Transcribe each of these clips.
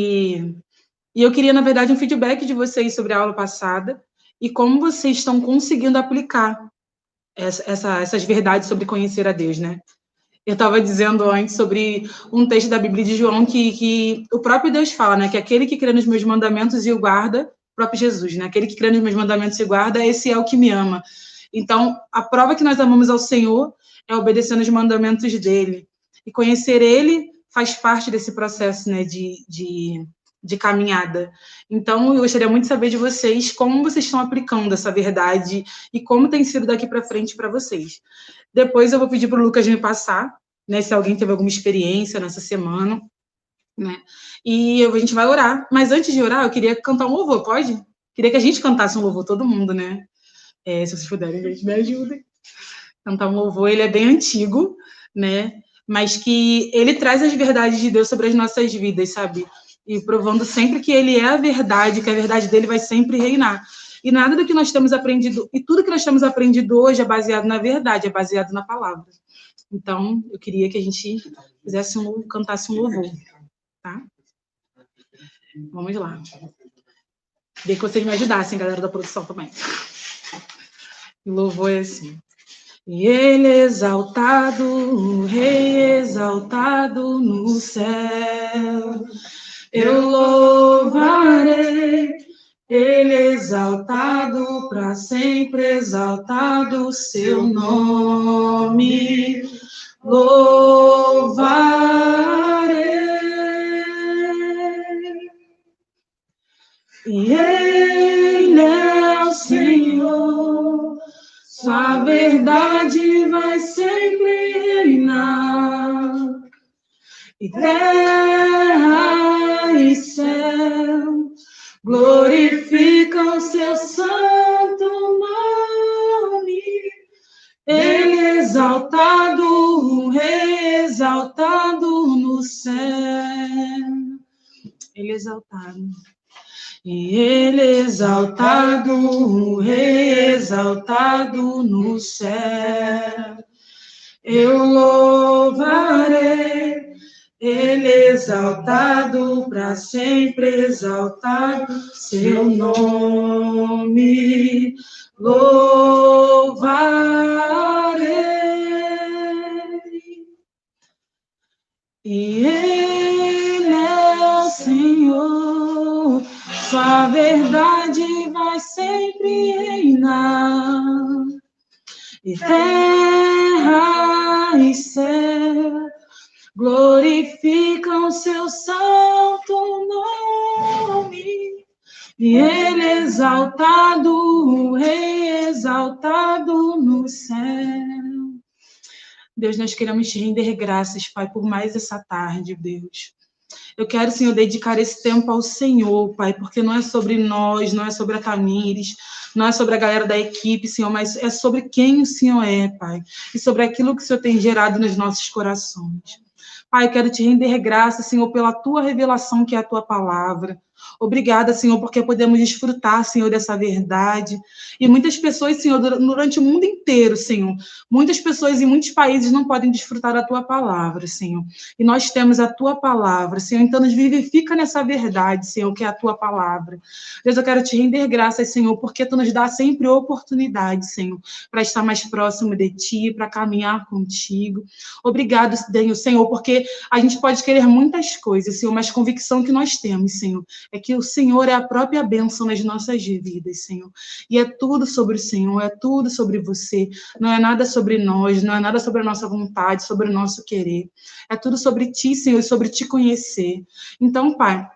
E eu queria, na verdade, um feedback de vocês sobre a aula passada e como vocês estão conseguindo aplicar essas verdades sobre conhecer a Deus, né? Eu estava dizendo antes sobre um texto da Bíblia de João que o próprio Deus fala, né? Que aquele que crê nos meus mandamentos e o guarda, o próprio Jesus, né? Aquele que crê nos meus mandamentos e guarda, esse é o que me ama. Então, a prova que nós amamos ao Senhor é obedecendo os mandamentos dele. E conhecer ele faz parte desse processo, né? De caminhada. Então, eu gostaria muito de saber de vocês como vocês estão aplicando essa verdade e como tem sido daqui para frente para vocês. Depois eu vou pedir para o Lucas me passar, né, se alguém teve alguma experiência nessa semana, né? E a gente vai orar. Mas antes de orar, eu queria cantar um louvor, pode? Queria que a gente cantasse um louvor, todo mundo, né? Se vocês puderem, gente, me ajudem. Cantar um louvor, ele é bem antigo, né? Mas que ele traz as verdades de Deus sobre as nossas vidas, sabe? E provando sempre que ele é a verdade, que a verdade dele vai sempre reinar. E nada do que nós temos aprendido, e tudo que nós temos aprendido hoje é baseado na verdade, é baseado na palavra. Então, eu queria que a gente cantasse um louvor, tá? Vamos lá. Queria que vocês me ajudassem, galera da produção também. O louvor é assim. E ele exaltado, o rei exaltado no céu, eu louvarei. Ele exaltado, para sempre exaltado, seu nome louvarei. E ele é o Senhor, sua verdade vai sempre reinar. E terra e céu glorificam seu santo nome. Ele exaltado, o rei exaltado no céu. Ele exaltado. E ele exaltado, o rei exaltado no céu. Eu louvarei. Ele exaltado, para sempre exaltado, seu nome louvarei. E ele é o Senhor, sua verdade vai sempre reinar. E terra e céu glorificam seu santo nome. E ele exaltado, o rei exaltado no céu. Deus, nós queremos te render graças, Pai, por mais essa tarde, Deus. Eu quero, Senhor, dedicar esse tempo ao Senhor, Pai, porque não é sobre nós, não é sobre a Tamires, não é sobre a galera da equipe, Senhor, mas é sobre quem o Senhor é, Pai, e sobre aquilo que o Senhor tem gerado nos nossos corações. Pai, eu quero te render graças, Senhor, pela tua revelação, que é a tua palavra. Obrigada, Senhor, porque podemos desfrutar, Senhor, dessa verdade. E muitas pessoas, Senhor, durante o mundo inteiro, Senhor, muitas pessoas em muitos países não podem desfrutar da tua palavra, Senhor. E nós temos a tua palavra, Senhor, então nos vivifica nessa verdade, Senhor, que é a tua palavra. Deus, eu quero te render graças, Senhor, porque tu nos dá sempre oportunidade, Senhor, para estar mais próximo de ti, para caminhar contigo. Obrigado, Senhor, porque a gente pode querer muitas coisas, Senhor, mas a convicção que nós temos, Senhor, é que o Senhor é a própria bênção nas nossas vidas, Senhor. E é tudo sobre o Senhor, é tudo sobre você. Não é nada sobre nós, não é nada sobre a nossa vontade, sobre o nosso querer. É tudo sobre ti, Senhor, e sobre te conhecer. Então, Pai,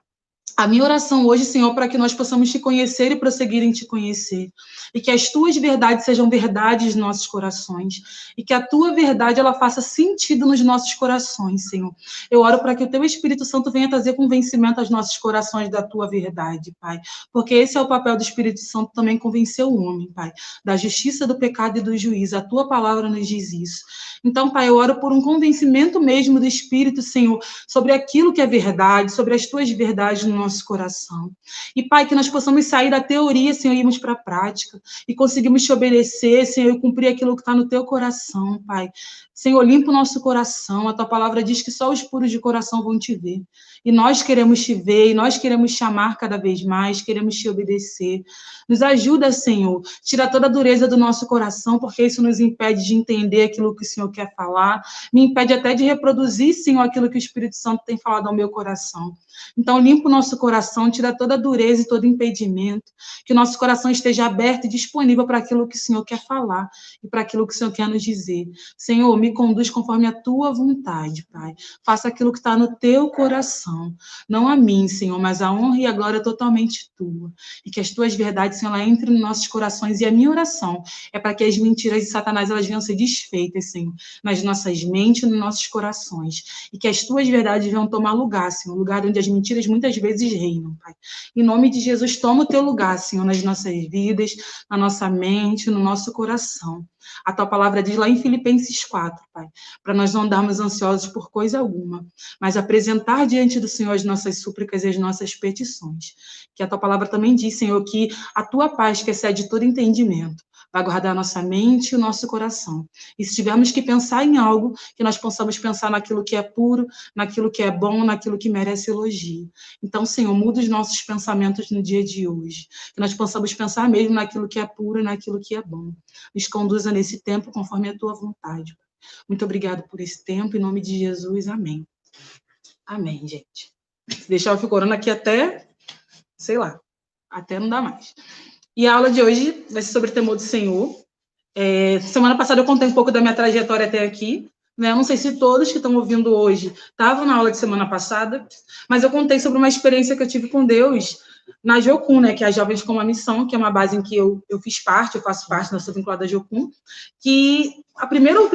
a minha oração hoje, Senhor, para que nós possamos te conhecer e prosseguir em te conhecer. E que as tuas verdades sejam verdades nos nossos corações. E que a tua verdade, ela faça sentido nos nossos corações, Senhor. Eu oro para que o teu Espírito Santo venha trazer convencimento aos nossos corações da tua verdade, Pai. Porque esse é o papel do Espírito Santo, também convencer o homem, Pai. Da justiça, do pecado e do juízo. A tua palavra nos diz isso. Então, Pai, eu oro por um convencimento mesmo do Espírito, Senhor, sobre aquilo que é verdade, sobre as tuas verdades no nosso nosso coração. E, Pai, que nós possamos sair da teoria, Senhor, e irmos para a prática. E conseguimos te obedecer, Senhor, e cumprir aquilo que está no teu coração, Pai. Senhor, limpa o nosso coração. A tua palavra diz que só os puros de coração vão te ver. E nós queremos te ver, e nós queremos te amar cada vez mais, queremos te obedecer. Nos ajuda, Senhor. Tira toda a dureza do nosso coração, porque isso nos impede de entender aquilo que o Senhor quer falar. Me impede até de reproduzir, Senhor, aquilo que o Espírito Santo tem falado ao meu coração. Então, limpa o nosso coração, tira toda a dureza e todo impedimento. Que o nosso coração esteja aberto e disponível para aquilo que o Senhor quer falar e para aquilo que o Senhor quer nos dizer. Senhor, me conduz conforme a tua vontade, Pai. Faça aquilo que está no teu coração. Não a mim, Senhor, mas a honra e a glória totalmente tua. E que as tuas verdades, Senhor, ela entrem nos nossos corações. E a minha oração é para que as mentiras de Satanás elas venham ser desfeitas, Senhor, nas nossas mentes e nos nossos corações. E que as tuas verdades venham tomar lugar, Senhor, lugar onde as mentiras muitas vezes reinam, Pai. Em nome de Jesus, toma o teu lugar, Senhor, nas nossas vidas, na nossa mente, no nosso coração. A tua palavra diz lá em Filipenses 4, Pai, para nós não andarmos ansiosos por coisa alguma, mas apresentar diante do Senhor as nossas súplicas e as nossas petições. Que a tua palavra também diz, Senhor, que a tua paz, que excede todo entendimento, vai guardar a nossa mente e o nosso coração. E se tivermos que pensar em algo, que nós possamos pensar naquilo que é puro, naquilo que é bom, naquilo que merece elogio. Então, Senhor, muda os nossos pensamentos no dia de hoje. Que nós possamos pensar mesmo naquilo que é puro e naquilo que é bom. Nos conduza nesse tempo conforme a tua vontade. Muito obrigado por esse tempo. Em nome de Jesus, amém. Amém, gente. Se deixar eu ficar orando aqui até, sei lá, até não dá mais. E a aula de hoje vai ser sobre o temor do Senhor. Semana passada eu contei um pouco da minha trajetória até aqui, né? Eu não sei se todos que estão ouvindo hoje estavam na aula de semana passada, mas eu contei sobre uma experiência que eu tive com Deus na Jocum, né? Que é a Jovens com uma Missão, que é uma base em que eu fiz parte, eu faço parte, sou vinculada à Jocum, que o primeiro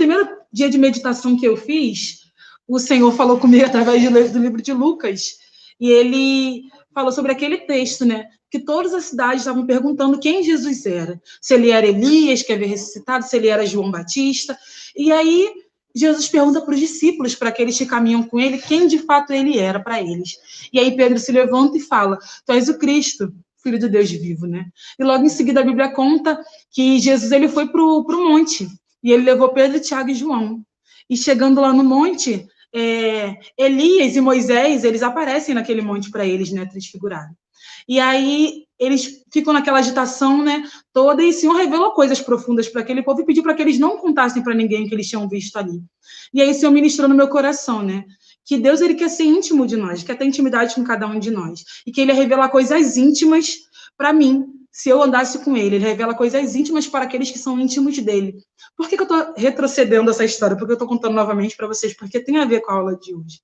dia de meditação que eu fiz, o Senhor falou comigo através do livro de Lucas, e ele falou sobre aquele texto, né? Que todas as cidades estavam perguntando quem Jesus era. Se ele era Elias, que havia ressuscitado, se ele era João Batista. E aí, Jesus pergunta para os discípulos, para aqueles que caminham com ele, quem de fato ele era para eles. E aí Pedro se levanta e fala, tu és o Cristo, Filho de Deus vivo, né? E logo em seguida a Bíblia conta que Jesus ele foi para o monte, e ele levou Pedro, Tiago e João. E chegando lá no monte, Elias e Moisés, eles aparecem naquele monte para eles, né, transfigurado. E aí eles ficam naquela agitação, né, toda, e o Senhor revelou coisas profundas para aquele povo e pediu para que eles não contassem para ninguém o que eles tinham visto ali. E aí o Senhor ministrou no meu coração, né, que Deus ele quer ser íntimo de nós, quer ter intimidade com cada um de nós, e que ele ia revelar coisas íntimas para mim, se eu andasse com ele. Ele revela coisas íntimas para aqueles que são íntimos dele. Por que eu estou retrocedendo essa história? Porque eu estou contando novamente para vocês, porque tem a ver com a aula de hoje.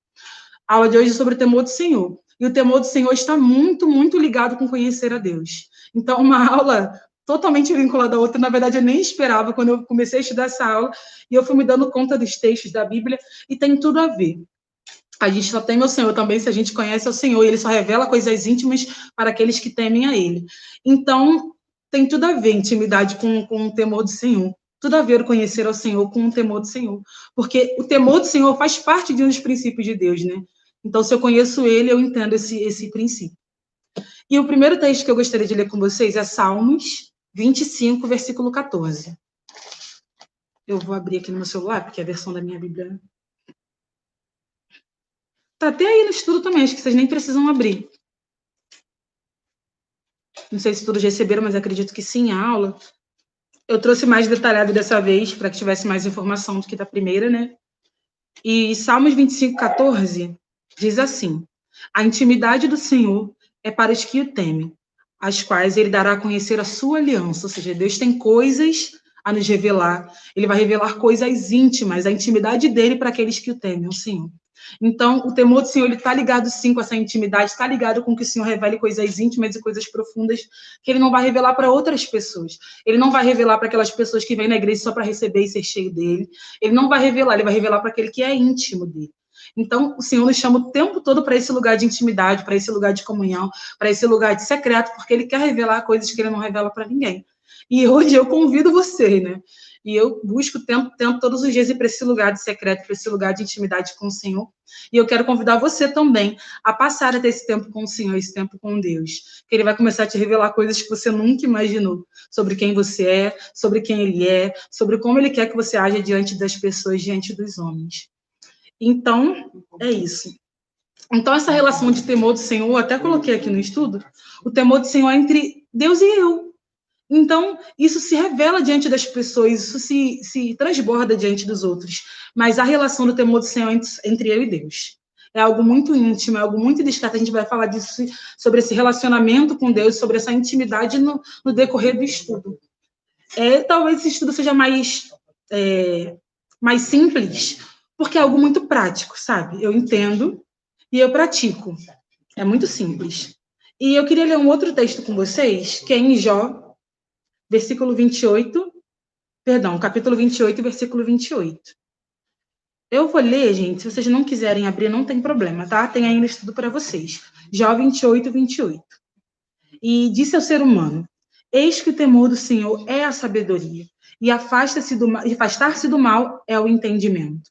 A aula de hoje é sobre o temor do Senhor. E o temor do Senhor está muito, muito ligado com conhecer a Deus. Então, uma aula totalmente vinculada à outra, na verdade, eu nem esperava quando eu comecei a estudar essa aula, e eu fui me dando conta dos textos da Bíblia, e tem tudo a ver. A gente só teme ao Senhor também se a gente conhece ao Senhor, e Ele só revela coisas íntimas para aqueles que temem a Ele. Então, tem tudo a ver intimidade com o temor do Senhor. Tudo a ver o conhecer ao Senhor com o temor do Senhor. Porque o temor do Senhor faz parte de um dos princípios de Deus, né? Então, se eu conheço Ele, eu entendo esse princípio. E o primeiro texto que eu gostaria de ler com vocês é Salmos 25, versículo 14. Eu vou abrir aqui no meu celular, porque é a versão da minha Bíblia. Tá até aí no estudo também, acho que vocês nem precisam abrir. Não sei se todos receberam, mas acredito que sim, a aula. Eu trouxe mais detalhado dessa vez, para que tivesse mais informação do que da primeira, né? E Salmos 25, 14 diz assim: a intimidade do Senhor é para os que o temem, as quais ele dará a conhecer a sua aliança. Ou seja, Deus tem coisas a nos revelar. Ele vai revelar coisas íntimas, a intimidade dele para aqueles que o temem, o Senhor. Então, o temor do Senhor, ele está ligado sim com essa intimidade, está ligado com que o Senhor revele coisas íntimas e coisas profundas que ele não vai revelar para outras pessoas. Ele não vai revelar para aquelas pessoas que vêm na igreja só para receber e ser cheio dele. Ele não vai revelar, ele vai revelar para aquele que é íntimo dele. Então, o Senhor nos chama o tempo todo para esse lugar de intimidade, para esse lugar de comunhão, para esse lugar de secreto, porque ele quer revelar coisas que ele não revela para ninguém. E hoje eu convido você, né? E eu busco tempo todos os dias ir para esse lugar de secreto, para esse lugar de intimidade com o Senhor. E eu quero convidar você também a passar a ter esse tempo com o Senhor, esse tempo com Deus. Que Ele vai começar a te revelar coisas que você nunca imaginou. Sobre quem você é, sobre quem Ele é, sobre como Ele quer que você aja diante das pessoas, diante dos homens. Então, é isso. Então, essa relação de temor do Senhor, eu até coloquei aqui no estudo, o temor do Senhor é entre Deus e eu. Então, isso se revela diante das pessoas, isso se transborda diante dos outros. Mas a relação do temor do Senhor entre eu e Deus é algo muito íntimo, é algo muito discreto. A gente vai falar disso, sobre esse relacionamento com Deus, sobre essa intimidade no decorrer do estudo. Talvez esse estudo seja mais simples, porque é algo muito prático, sabe? Eu entendo e eu pratico. É muito simples. E eu queria ler um outro texto com vocês, que é em Jó, capítulo 28, versículo 28. Eu vou ler, gente, se vocês não quiserem abrir, não tem problema, tá? Tem aí no estudo para vocês. Jó 28, 28. E disse ao ser humano: eis que o temor do Senhor é a sabedoria, e afastar-se do mal é o entendimento.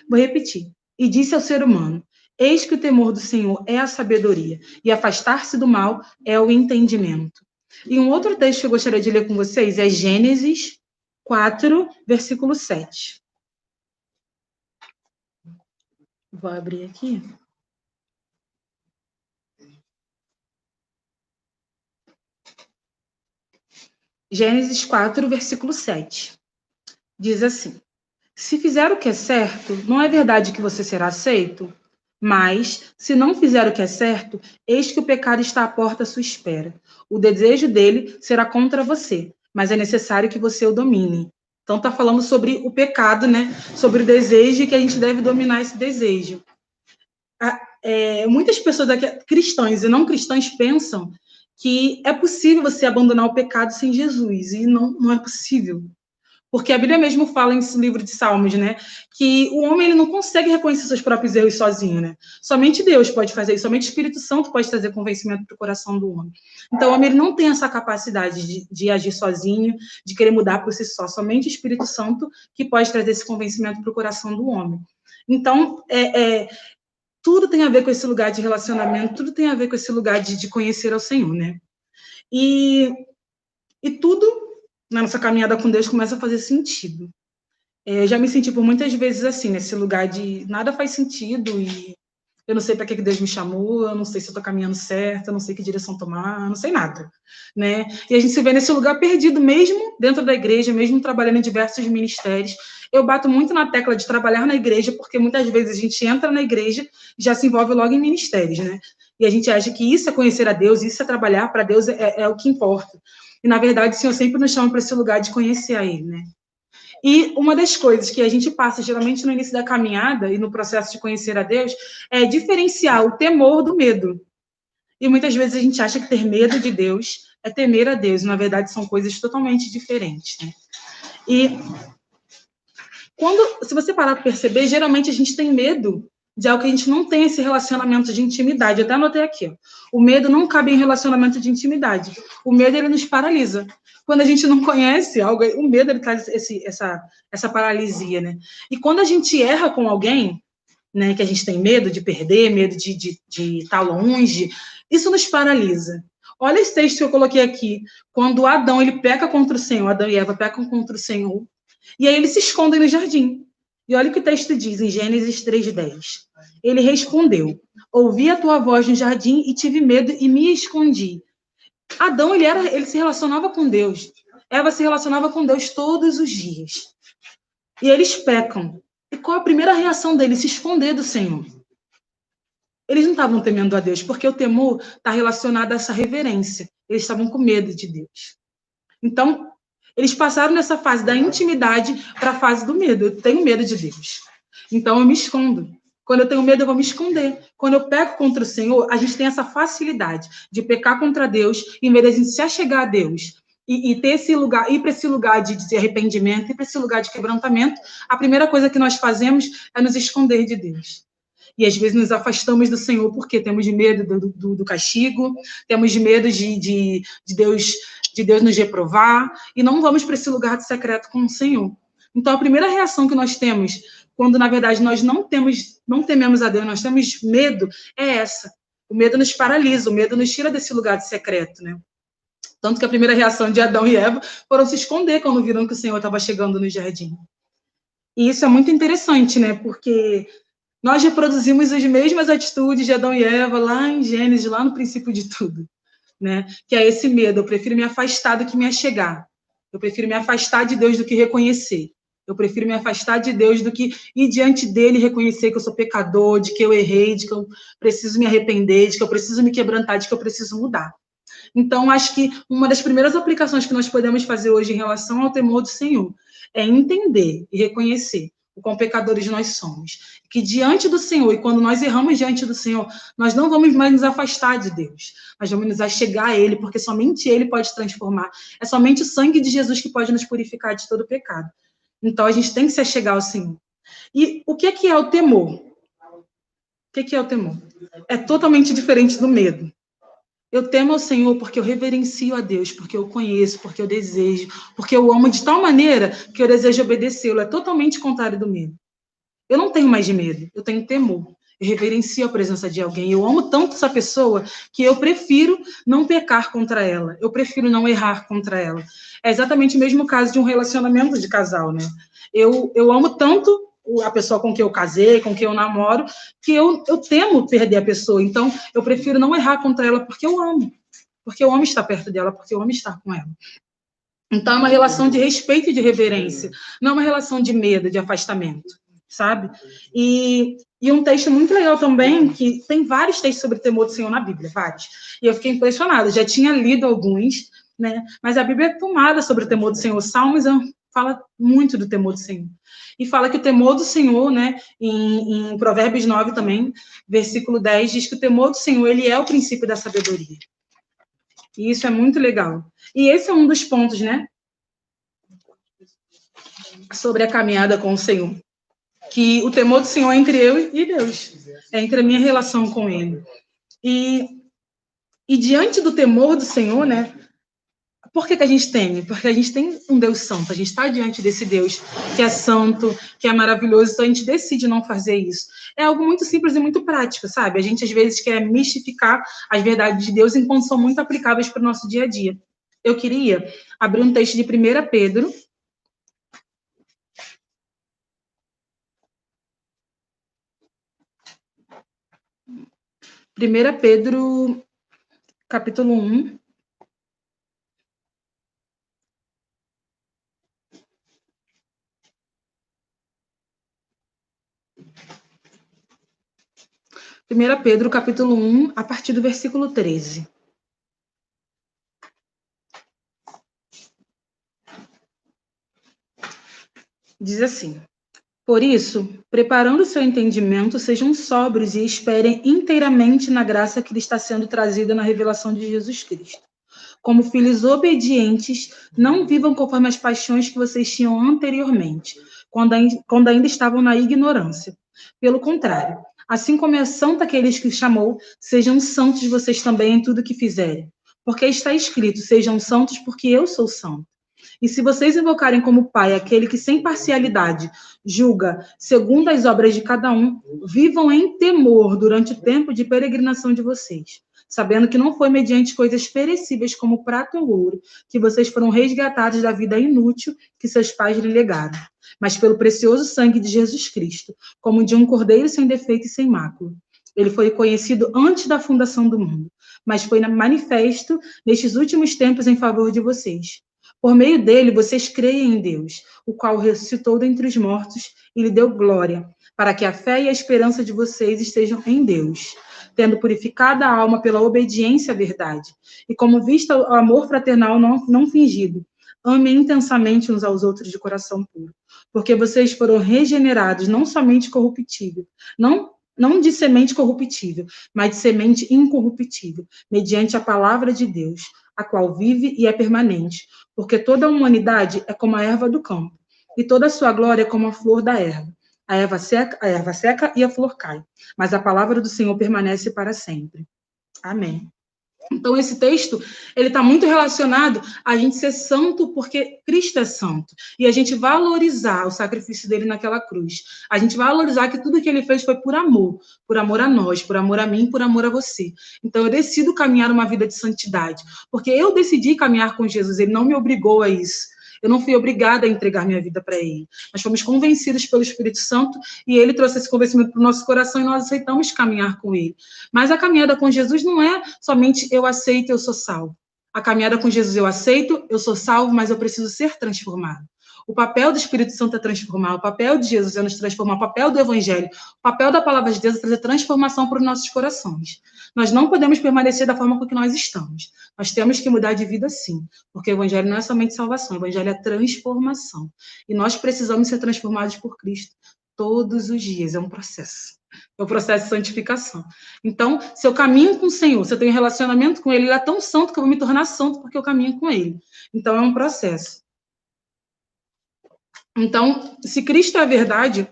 Vou repetir. E disse ao ser humano: eis que o temor do Senhor é a sabedoria, e afastar-se do mal é o entendimento. E um outro texto que eu gostaria de ler com vocês é Gênesis 4, versículo 7. Vou abrir aqui. Gênesis 4, versículo 7. Diz assim: se fizer o que é certo, não é verdade que você será aceito? Mas, se não fizer o que é certo, eis que o pecado está à porta à sua espera. O desejo dele será contra você, mas é necessário que você o domine. Então, está falando sobre o pecado, né? Sobre o desejo e que a gente deve dominar esse desejo. Muitas pessoas aqui, cristãs e não cristãs, pensam que é possível você abandonar o pecado sem Jesus, e não é possível. Porque a Bíblia mesmo fala em livro de Salmos, né, que o homem ele não consegue reconhecer seus próprios erros sozinho, né? Somente Deus pode fazer isso, somente o Espírito Santo pode trazer convencimento para o coração do homem. Então, o homem ele não tem essa capacidade de agir sozinho, de querer mudar por si só. Somente o Espírito Santo que pode trazer esse convencimento para o coração do homem. Então, tudo tem a ver com esse lugar de relacionamento, tudo tem a ver com esse lugar de conhecer ao Senhor, né? E tudo na nossa caminhada com Deus começa a fazer sentido. Eu já me senti por muitas vezes assim, nesse lugar de nada faz sentido e eu não sei para que Deus me chamou, eu não sei se eu estou caminhando certo, eu não sei que direção tomar, eu não sei nada, né? E a gente se vê nesse lugar perdido, mesmo dentro da igreja, mesmo trabalhando em diversos ministérios. Eu bato muito na tecla de trabalhar na igreja, porque muitas vezes a gente entra na igreja e já se envolve logo em ministérios, né? E a gente acha que isso é conhecer a Deus, isso é trabalhar para Deus, é o que importa. E, na verdade, o Senhor sempre nos chama para esse lugar de conhecer a Ele, né? E uma das coisas que a gente passa, geralmente, no início da caminhada e no processo de conhecer a Deus, é diferenciar o temor do medo. E muitas vezes a gente acha que ter medo de Deus é temer a Deus. Na verdade, são coisas totalmente diferentes, né? E se você parar para perceber, geralmente a gente tem medo de algo que a gente não tem esse relacionamento de intimidade. Eu até anotei aqui, ó. O medo não cabe em relacionamento de intimidade. O medo, ele nos paralisa. Quando a gente não conhece algo, o medo, ele traz essa paralisia, né? E quando a gente erra com alguém, né, que a gente tem medo de perder, medo de estar longe, isso nos paralisa. Olha esse texto que eu coloquei aqui. Quando Adão, ele peca contra o Senhor, Adão e Eva pecam contra o Senhor, e aí eles se escondem no jardim. E olha o que o texto diz em Gênesis 3:10. Ele respondeu: ouvi a tua voz no jardim e tive medo e me escondi. Adão, ele se relacionava com Deus. Eva se relacionava com Deus todos os dias. E eles pecam. E qual a primeira reação deles? Se esconder do Senhor. Eles não estavam temendo a Deus, porque o temor está relacionado a essa reverência. Eles estavam com medo de Deus. Então, eles passaram nessa fase da intimidade para a fase do medo. Eu tenho medo de Deus. Então, eu me escondo. Quando eu tenho medo, eu vou me esconder. Quando eu peco contra o Senhor, a gente tem essa facilidade de pecar contra Deus, em vez de a gente se achegar a Deus e ter esse lugar, ir para esse lugar de arrependimento, ir para esse lugar de quebrantamento, a primeira coisa que nós fazemos é nos esconder de Deus. E às vezes nos afastamos do Senhor porque temos de medo do castigo, temos de medo de Deus de Deus nos reprovar, e não vamos para esse lugar de secreto com o Senhor. Então, a primeira reação que nós temos, quando, na verdade, nós não tememos a Deus, nós temos medo, é essa. O medo nos paralisa, o medo nos tira desse lugar de secreto, né? Tanto que a primeira reação de Adão e Eva foram se esconder quando viram que o Senhor estava chegando no jardim. E isso é muito interessante, né? Porque nós reproduzimos as mesmas atitudes de Adão e Eva lá em Gênesis, lá no princípio de tudo, né? Que é esse medo. Eu prefiro me afastar do que me achegar. Eu prefiro me afastar de Deus do que reconhecer. Eu prefiro me afastar de Deus do que ir diante dele e reconhecer que eu sou pecador, de que eu errei, de que eu preciso me arrepender, de que eu preciso me quebrantar, de que eu preciso mudar. Então, acho que uma das primeiras aplicações que nós podemos fazer hoje em relação ao temor do Senhor é entender e reconhecer o quão pecadores nós somos. Que diante do Senhor, e quando nós erramos diante do Senhor, nós não vamos mais nos afastar de Deus. Nós vamos nos achegar a Ele, porque somente Ele pode transformar. É somente o sangue de Jesus que pode nos purificar de todo pecado. Então, a gente tem que se achegar ao Senhor. E o que é o temor? O que é o temor? É totalmente diferente do medo. Eu temo ao Senhor porque eu reverencio a Deus, porque eu conheço, porque eu desejo, porque eu amo de tal maneira que eu desejo obedecê-lo. É totalmente contrário do medo. Eu não tenho mais de medo, eu tenho temor. Eu reverencio a presença de alguém. Eu amo tanto essa pessoa que eu prefiro não pecar contra ela. Eu prefiro não errar contra ela. É exatamente o mesmo caso de um relacionamento de casal, né? Eu amo tanto a pessoa com quem eu casei, com quem eu namoro, que eu temo perder a pessoa. Então, eu prefiro não errar contra ela porque eu amo. Porque eu amo estar perto dela, porque eu amo estar com ela. Então, é uma relação de respeito e de reverência. Não é uma relação de medo, de afastamento, sabe? E um texto muito legal também, que tem vários textos sobre o temor do Senhor na Bíblia, vários. E eu fiquei impressionada. Já tinha lido alguns, né? Mas a Bíblia é tomada sobre o temor do Senhor. Salmos fala muito do temor do Senhor. E fala que o temor do Senhor, né, em Provérbios 9 também, versículo 10, diz que o temor do Senhor, ele é o princípio da sabedoria. E isso é muito legal. E esse é um dos pontos, né, sobre a caminhada com o Senhor. Que o temor do Senhor é entre eu e Deus. É entre a minha relação com Ele. E diante do temor do Senhor, né, por que a gente teme? Porque a gente tem um Deus santo, a gente está diante desse Deus que é santo, que é maravilhoso, então a gente decide não fazer isso. É algo muito simples e muito prático, sabe? A gente, às vezes, quer mistificar as verdades de Deus enquanto são muito aplicáveis para o nosso dia a dia. Eu queria abrir um texto de 1 Pedro. 1 Pedro, capítulo 1. Primeira Pedro, capítulo 1, a partir do versículo 13. Diz assim: por isso, preparando o seu entendimento, sejam sóbrios e esperem inteiramente na graça que lhe está sendo trazida na revelação de Jesus Cristo. Como filhos obedientes, não vivam conforme as paixões que vocês tinham anteriormente, quando ainda estavam na ignorância. Pelo contrário, assim como é santo aqueles que chamou, sejam santos vocês também em tudo que fizerem. Porque está escrito, sejam santos porque eu sou santo. E se vocês invocarem como Pai aquele que sem parcialidade julga segundo as obras de cada um, vivam em temor durante o tempo de peregrinação de vocês, sabendo que não foi mediante coisas perecíveis como prata ou ouro que vocês foram resgatados da vida inútil que seus pais lhe legaram, mas pelo precioso sangue de Jesus Cristo, como de um cordeiro sem defeito e sem mácula. Ele foi conhecido antes da fundação do mundo, mas foi manifesto nestes últimos tempos em favor de vocês. Por meio dele, vocês creem em Deus, o qual ressuscitou dentre os mortos e lhe deu glória, para que a fé e a esperança de vocês estejam em Deus, tendo purificado a alma pela obediência à verdade, e como vista o amor fraternal não fingido, amem intensamente uns aos outros de coração puro, porque vocês foram regenerados, não somente corruptível, não de semente corruptível, mas de semente incorruptível, mediante a palavra de Deus, a qual vive e é permanente, porque toda a humanidade é como a erva do campo, e toda a sua glória é como a flor da erva. A erva seca e a flor cai, mas a palavra do Senhor permanece para sempre. Amém. Então, esse texto, ele está muito relacionado a gente ser santo porque Cristo é santo. E a gente valorizar o sacrifício dele naquela cruz. A gente valorizar que tudo que ele fez foi por amor a nós, por amor a mim, por amor a você. Então, eu decido caminhar uma vida de santidade, porque eu decidi caminhar com Jesus, ele não me obrigou a isso. Eu não fui obrigada a entregar minha vida para ele. Nós fomos convencidos pelo Espírito Santo e ele trouxe esse convencimento para o nosso coração e nós aceitamos caminhar com ele. Mas a caminhada com Jesus não é somente eu aceito, eu sou salvo. A caminhada com Jesus eu aceito, eu sou salvo, mas eu preciso ser transformado. O papel do Espírito Santo é transformar, o papel de Jesus é nos transformar, o papel do Evangelho, o papel da palavra de Deus é trazer transformação para os nossos corações. Nós não podemos permanecer da forma com que nós estamos. Nós temos que mudar de vida sim, porque o Evangelho não é somente salvação, o Evangelho é transformação. E nós precisamos ser transformados por Cristo todos os dias, é um processo. É o processo de santificação. Então, se eu caminho com o Senhor, se eu tenho relacionamento com Ele, Ele é tão santo que eu vou me tornar santo porque eu caminho com Ele. Então, é um processo. Então, se Cristo é a verdade,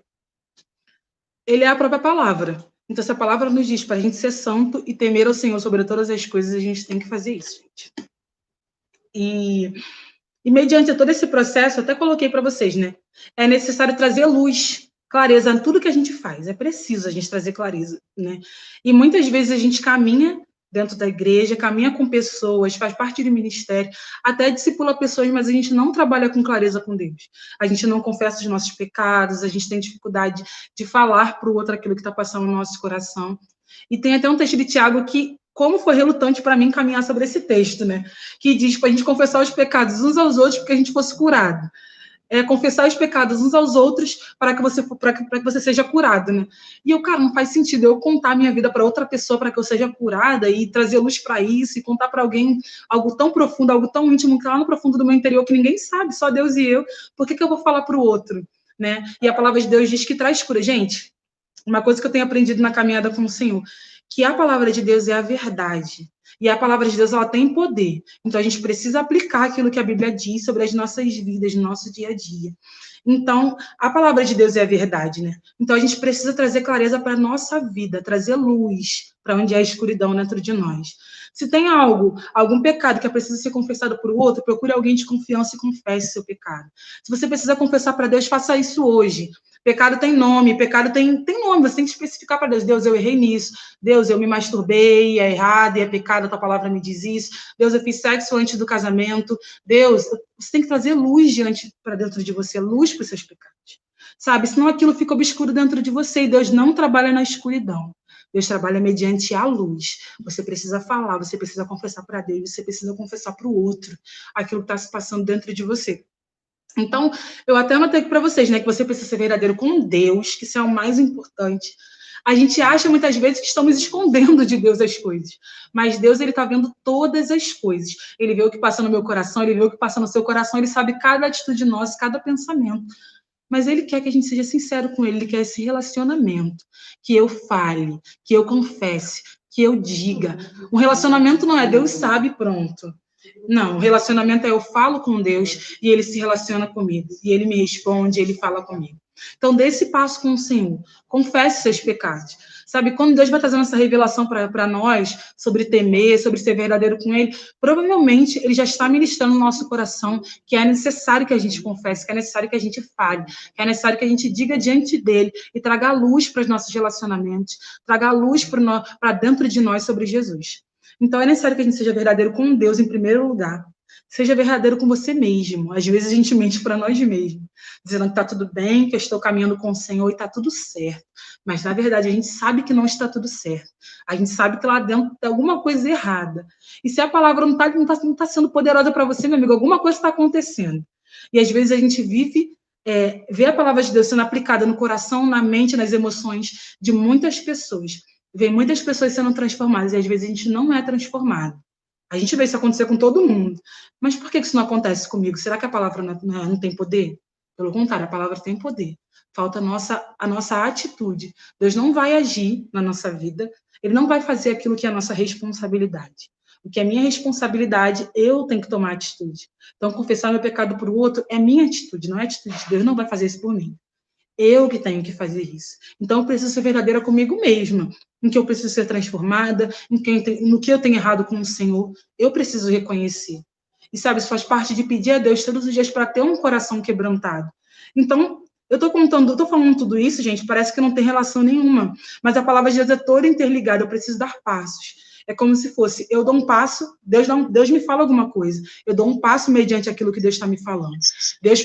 ele é a própria palavra. Então, se a palavra nos diz para a gente ser santo e temer ao Senhor sobre todas as coisas, a gente tem que fazer isso, gente. E mediante todo esse processo, eu até coloquei para vocês, né? É necessário trazer luz, clareza em tudo que a gente faz. É preciso a gente trazer clareza, né? E muitas vezes a gente caminha dentro da igreja, caminha com pessoas, faz parte do ministério, até discipula pessoas, mas a gente não trabalha com clareza com Deus. A gente não confessa os nossos pecados, a gente tem dificuldade de falar para o outro aquilo que está passando no nosso coração. E tem até um texto de Tiago que, como foi relutante para mim caminhar sobre esse texto, né? Que diz para a gente confessar os pecados uns aos outros para que a gente fosse curado. Confessar os pecados uns aos outros para que você seja curado, né? E eu, cara, não faz sentido eu contar a minha vida para outra pessoa para que eu seja curada e trazer luz para isso e contar para alguém algo tão profundo, algo tão íntimo, que lá no profundo do meu interior que ninguém sabe, só Deus e eu. Por que eu vou falar para o outro, né? E a palavra de Deus diz que traz cura. Gente, uma coisa que eu tenho aprendido na caminhada com o Senhor, que a palavra de Deus é a verdade. E a palavra de Deus, ela tem poder. Então, a gente precisa aplicar aquilo que a Bíblia diz sobre as nossas vidas, no nosso dia a dia. Então, a palavra de Deus é a verdade, né? Então, a gente precisa trazer clareza para a nossa vida, trazer luz para onde há escuridão dentro de nós. Se tem algum pecado que é preciso ser confessado por outro, procure alguém de confiança e confesse seu pecado. Se você precisa confessar para Deus, faça isso hoje. Pecado tem nome, pecado tem nome, você tem que especificar para Deus. Deus, eu errei nisso. Deus, eu me masturbei, é errado, é pecado, a tua palavra me diz isso. Deus, eu fiz sexo antes do casamento. Deus, você tem que trazer luz para dentro de você, luz para os seus pecados. Sabe, senão aquilo fica obscuro dentro de você e Deus não trabalha na escuridão. Deus trabalha mediante a luz. Você precisa falar, você precisa confessar para Deus, você precisa confessar para o outro aquilo que está se passando dentro de você. Então, eu até anotei aqui para vocês, né, que você precisa ser verdadeiro com Deus, que isso é o mais importante. A gente acha muitas vezes que estamos escondendo de Deus as coisas, mas Deus, ele está vendo todas as coisas. Ele vê o que passa no meu coração, ele vê o que passa no seu coração, ele sabe cada atitude nossa, cada pensamento. Mas ele quer que a gente seja sincero com ele quer esse relacionamento, que eu fale, que eu confesse, que eu diga. Um relacionamento não é Deus sabe, pronto. Não, o relacionamento é eu falo com Deus e ele se relaciona comigo. E ele me responde, ele fala comigo. Então, dê esse passo com o Senhor. Confesse seus pecados. Sabe, quando Deus vai trazendo essa revelação para nós, sobre temer, sobre ser verdadeiro com Ele, provavelmente Ele já está ministrando no nosso coração que é necessário que a gente confesse, que é necessário que a gente fale, que é necessário que a gente diga diante dEle e traga luz para os nossos relacionamentos, traga luz para dentro de nós sobre Jesus. Então, é necessário que a gente seja verdadeiro com Deus em primeiro lugar. Seja verdadeiro com você mesmo. Às vezes a gente mente para nós mesmos, dizendo que está tudo bem, que eu estou caminhando com o Senhor e está tudo certo. Mas, na verdade, a gente sabe que não está tudo certo. A gente sabe que lá dentro tem alguma coisa errada. E se a palavra não está sendo poderosa para você, meu amigo, alguma coisa está acontecendo. E, às vezes, a gente vê a palavra de Deus sendo aplicada no coração, na mente, nas emoções de muitas pessoas. Vê muitas pessoas sendo transformadas e, às vezes, a gente não é transformado. A gente vê isso acontecer com todo mundo. Mas por que isso não acontece comigo? Será que a palavra não tem poder? Pelo contrário, a palavra tem poder. Falta a nossa atitude. Deus não vai agir na nossa vida. Ele não vai fazer aquilo que é a nossa responsabilidade. O que é minha responsabilidade, eu tenho que tomar atitude. Então, confessar meu pecado para o outro é minha atitude, não é atitude de Deus. Não vai fazer isso por mim. Eu que tenho que fazer isso. Então, eu preciso ser verdadeira comigo mesma. em que eu preciso ser transformada, no que eu tenho errado com o Senhor. Eu preciso reconhecer. E, sabe, isso faz parte de pedir a Deus todos os dias para ter um coração quebrantado. Então, eu estou falando tudo isso, gente, parece que não tem relação nenhuma, mas a palavra de Deus é toda interligada, eu preciso dar passos. É como se fosse, eu dou um passo, Deus me fala alguma coisa, eu dou um passo mediante aquilo que Deus está me falando. Deus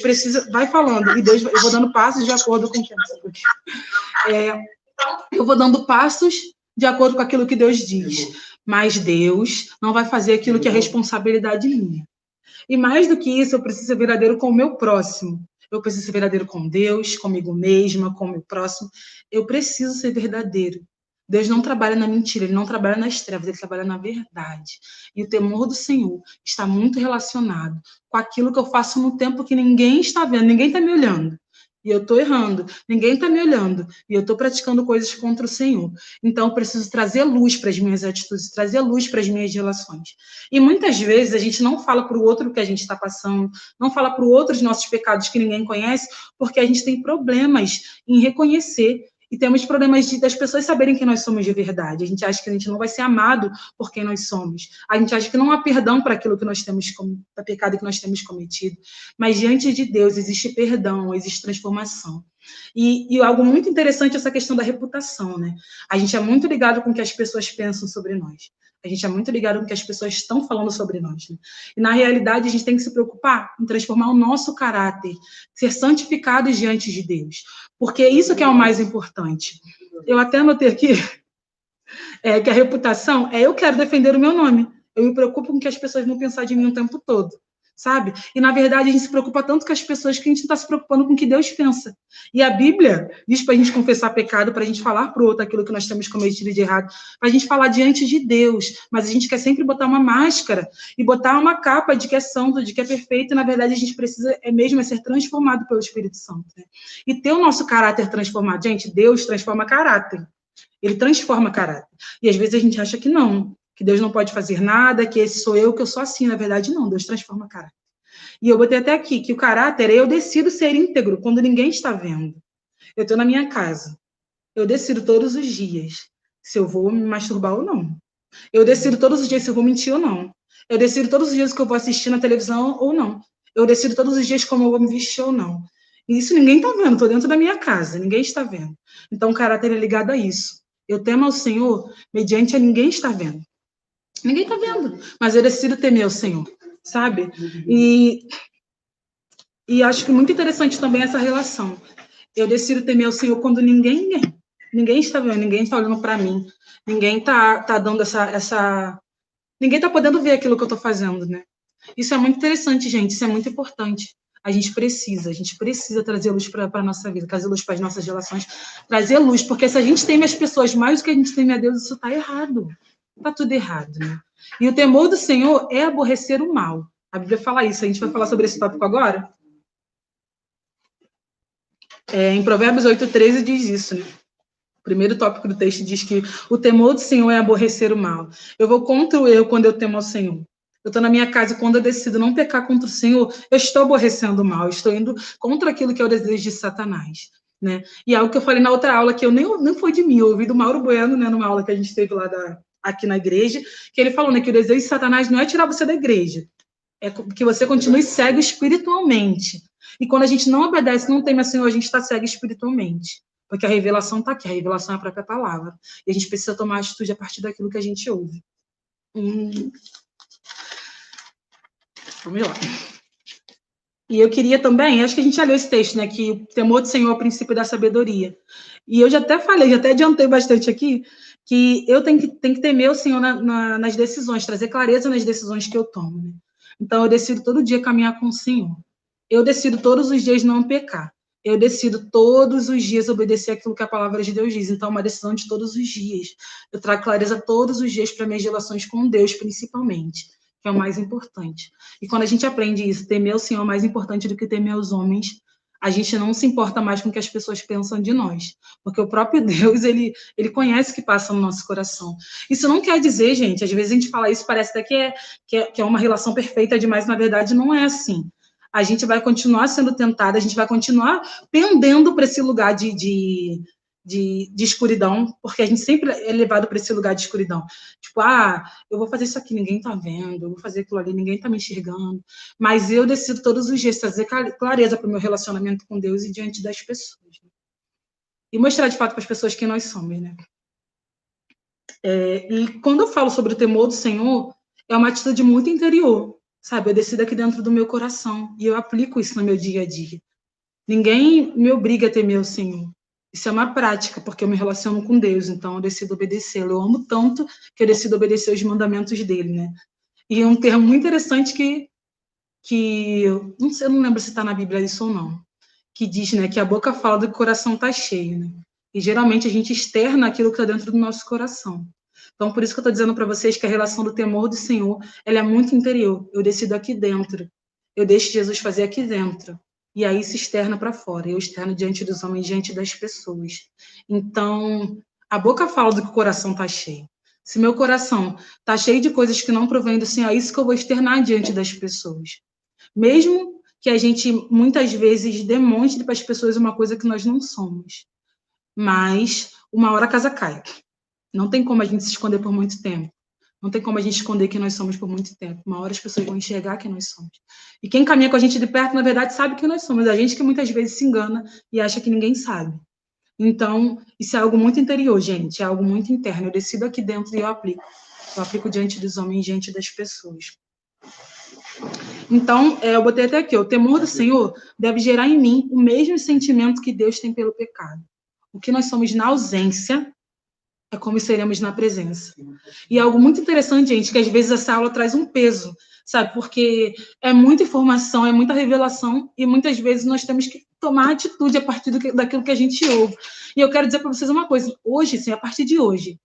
vai falando, e eu vou dando passos de acordo com o que eu vou dando passos de acordo com aquilo que Deus diz, mas Deus não vai fazer aquilo que é responsabilidade minha. E mais do que isso, eu preciso ser verdadeiro com o meu próximo. Eu preciso ser verdadeiro com Deus, comigo mesma, com o meu próximo. Eu preciso ser verdadeiro. Deus não trabalha na mentira, Ele não trabalha nas trevas, Ele trabalha na verdade. E o temor do Senhor está muito relacionado com aquilo que eu faço no tempo que ninguém está vendo, ninguém está me olhando. E eu estou errando, ninguém está me olhando, e eu estou praticando coisas contra o Senhor. Então, eu preciso trazer luz para as minhas atitudes, trazer luz para as minhas relações. E muitas vezes a gente não fala para o outro o que a gente está passando, não fala para o outro os nossos pecados que ninguém conhece, porque a gente tem problemas em reconhecer. E temos problemas das pessoas saberem quem nós somos de verdade. A gente acha que a gente não vai ser amado por quem nós somos. A gente acha que não há perdão para aquilo que nós temos, para o pecado que nós temos cometido. Mas diante de Deus existe perdão, existe transformação. E algo muito interessante é essa questão da reputação, né? A gente é muito ligado com o que as pessoas pensam sobre nós. A gente é muito ligado com o que as pessoas estão falando sobre nós. Né? E, na realidade, a gente tem que se preocupar em transformar o nosso caráter, ser santificados diante de Deus. Porque isso que é o mais importante. Eu até anotei aqui que a reputação eu quero defender o meu nome. Eu me preocupo com o que as pessoas vão pensar de mim o tempo todo. Sabe? E, na verdade, a gente se preocupa tanto com as pessoas que a gente não está se preocupando com o que Deus pensa. E a Bíblia diz para a gente confessar pecado, para a gente falar para o outro aquilo que nós temos cometido de errado, para a gente falar diante de Deus, mas a gente quer sempre botar uma máscara e botar uma capa de que é santo, de que é perfeito, e, na verdade, a gente precisa mesmo ser transformado pelo Espírito Santo. Né? E ter o nosso caráter transformado. Gente, Deus transforma caráter. Ele transforma caráter. E, às vezes, a gente acha que não. Que Deus não pode fazer nada, que esse sou eu, que eu sou assim. Na verdade, não, Deus transforma caráter. E eu botei até aqui, que o caráter, eu decido ser íntegro quando ninguém está vendo. Eu estou na minha casa. Eu decido todos os dias se eu vou me masturbar ou não. Eu decido todos os dias se eu vou mentir ou não. Eu decido todos os dias que eu vou assistir na televisão ou não. Eu decido todos os dias como eu vou me vestir ou não. E isso ninguém está vendo, estou dentro da minha casa, ninguém está vendo. Então, o caráter é ligado a isso. Eu temo ao Senhor mediante a ninguém estar vendo. Ninguém está vendo, mas eu decido temer o Senhor, sabe? E acho que muito interessante também essa relação. Eu decido temer o Senhor quando ninguém está vendo, ninguém está olhando para mim, ninguém está dando ninguém está podendo ver aquilo que eu estou fazendo, né? Isso é muito interessante, gente, isso é muito importante. A gente precisa trazer luz para a nossa vida, trazer luz para as nossas relações, trazer luz, porque se a gente teme as pessoas mais do que a gente teme a Deus, isso está errado. Está tudo errado, né? E o temor do Senhor é aborrecer o mal. A Bíblia fala isso. A gente vai falar sobre esse tópico agora? Em Provérbios 8:13 diz isso, né? O primeiro tópico do texto diz que o temor do Senhor é aborrecer o mal. Eu vou contra o erro quando eu temo ao Senhor. Eu estou na minha casa e quando eu decido não pecar contra o Senhor, eu estou aborrecendo o mal. Eu estou indo contra aquilo que é o desejo de Satanás. Né? E algo que eu falei na outra aula, que eu nem foi de mim, eu ouvi do Mauro Bueno, né, numa aula que a gente teve lá aqui na igreja, que ele falou, né, que o desejo de Satanás não é tirar você da igreja, é que você continue cego espiritualmente. E quando a gente não obedece, não teme ao Senhor, a gente está cego espiritualmente. Porque a revelação está aqui, a revelação é a própria palavra. E a gente precisa tomar atitude a partir daquilo que a gente ouve. Vamos lá. E eu queria também, acho que a gente já leu esse texto, né, que o temor do Senhor é o princípio da sabedoria. E eu já até falei, já até adiantei bastante aqui, que eu tenho que temer o Senhor nas decisões, trazer clareza nas decisões que eu tomo. Né? Então, eu decido todo dia caminhar com o Senhor. Eu decido todos os dias não pecar. Eu decido todos os dias obedecer aquilo que a palavra de Deus diz. Então, é uma decisão de todos os dias. Eu trago clareza todos os dias para minhas relações com Deus, principalmente, que é o mais importante. E quando a gente aprende isso, temer o Senhor é mais importante do que temer os homens, a gente não se importa mais com o que as pessoas pensam de nós, porque o próprio Deus, ele conhece o que passa no nosso coração. Isso não quer dizer, gente, às vezes a gente fala isso, parece até que é uma relação perfeita demais, na verdade não é assim. A gente vai continuar sendo tentada, a gente vai continuar pendendo para esse lugar de de escuridão, porque a gente sempre é levado para esse lugar de escuridão. Tipo, eu vou fazer isso aqui, ninguém está vendo, eu vou fazer aquilo ali, ninguém está me enxergando. Mas eu decido todos os dias trazer clareza para o meu relacionamento com Deus e diante das pessoas. Né? E mostrar, de fato, para as pessoas quem nós somos, né? E quando eu falo sobre o temor do Senhor, é uma atitude muito interior, sabe? Eu decido aqui dentro do meu coração e eu aplico isso no meu dia a dia. Ninguém me obriga a temer o Senhor. Isso é uma prática, porque eu me relaciono com Deus, então eu decido obedecê-lo. Eu amo tanto que eu decido obedecer os mandamentos dele, né? E é um termo muito interessante que não sei, eu não lembro se está na Bíblia isso ou não, que diz, né, que a boca fala do que o coração está cheio, né? E geralmente a gente externa aquilo que está dentro do nosso coração. Então, por isso que eu estou dizendo para vocês que a relação do temor do Senhor, ela é muito interior. Eu decido aqui dentro. Eu deixo Jesus fazer aqui dentro. E aí se externa para fora. Eu externo diante dos homens, diante das pessoas. Então, a boca fala do que o coração está cheio. Se meu coração está cheio de coisas que não provêm do Senhor, é isso que eu vou externar diante das pessoas. Mesmo que a gente, muitas vezes, demonstre para as pessoas uma coisa que nós não somos. Mas, uma hora a casa cai. Não tem como a gente se esconder por muito tempo. Não tem como a gente esconder quem nós somos por muito tempo. Uma hora as pessoas vão enxergar quem nós somos. E quem caminha com a gente de perto, na verdade, sabe quem nós somos. A gente que muitas vezes se engana e acha que ninguém sabe. Então, isso é algo muito interior, gente. É algo muito interno. Eu decido aqui dentro e eu aplico. Eu aplico diante dos homens, diante das pessoas. Então, eu botei até aqui, o temor do Senhor deve gerar em mim o mesmo sentimento que Deus tem pelo pecado. O que nós somos na ausência é como seremos na presença. E é algo muito interessante, gente, que às vezes essa aula traz um peso, sabe? Porque é muita informação, é muita revelação, e muitas vezes nós temos que tomar atitude a partir daquilo que a gente ouve. E eu quero dizer para vocês uma coisa, hoje, sim, a partir de hoje,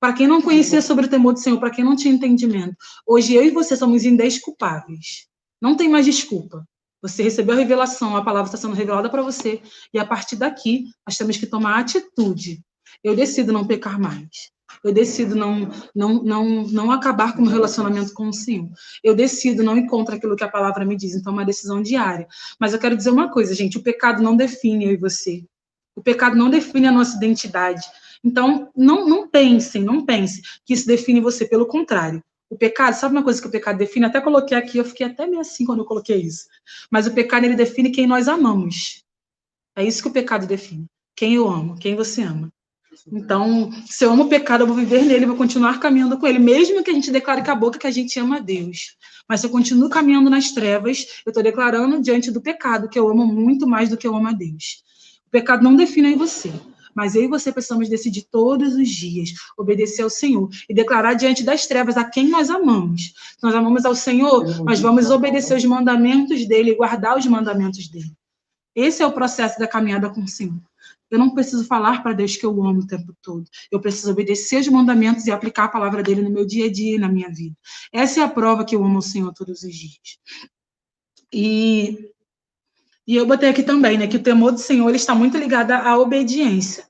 para quem não conhecia sobre o temor do Senhor, para quem não tinha entendimento, hoje eu e você somos indesculpáveis. Não tem mais desculpa. Você recebeu a revelação, a palavra está sendo revelada para você, e a partir daqui, nós temos que tomar atitude. Eu decido não pecar mais. Eu decido não acabar com o meu relacionamento com o Senhor. Eu decido não ir contra aquilo que a palavra me diz. Então, é uma decisão diária. Mas eu quero dizer uma coisa, gente. O pecado não define eu e você. O pecado não define a nossa identidade. Então, não pense que isso define você. Pelo contrário. O pecado, sabe uma coisa que o pecado define? Até coloquei aqui, eu fiquei até meio assim quando eu coloquei isso. Mas o pecado, ele define quem nós amamos. É isso que o pecado define. Quem eu amo, quem você ama. Então, se eu amo o pecado, eu vou viver nele, vou continuar caminhando com ele, mesmo que a gente declare com a boca que a gente ama a Deus. Mas se eu continuo caminhando nas trevas, eu estou declarando diante do pecado que eu amo muito mais do que eu amo a Deus. O pecado não define você, mas eu e você precisamos decidir todos os dias obedecer ao Senhor e declarar diante das trevas a quem nós amamos. Se nós amamos ao Senhor, nós vamos obedecer os mandamentos dele, guardar os mandamentos dele. Esse é o processo da caminhada com o Senhor. Eu não preciso falar para Deus que eu amo o tempo todo. Eu preciso obedecer os mandamentos e aplicar a palavra dele no meu dia a dia e na minha vida. Essa é a prova que eu amo o Senhor todos os dias. E eu botei aqui também, né, que o temor do Senhor ele está muito ligado à obediência.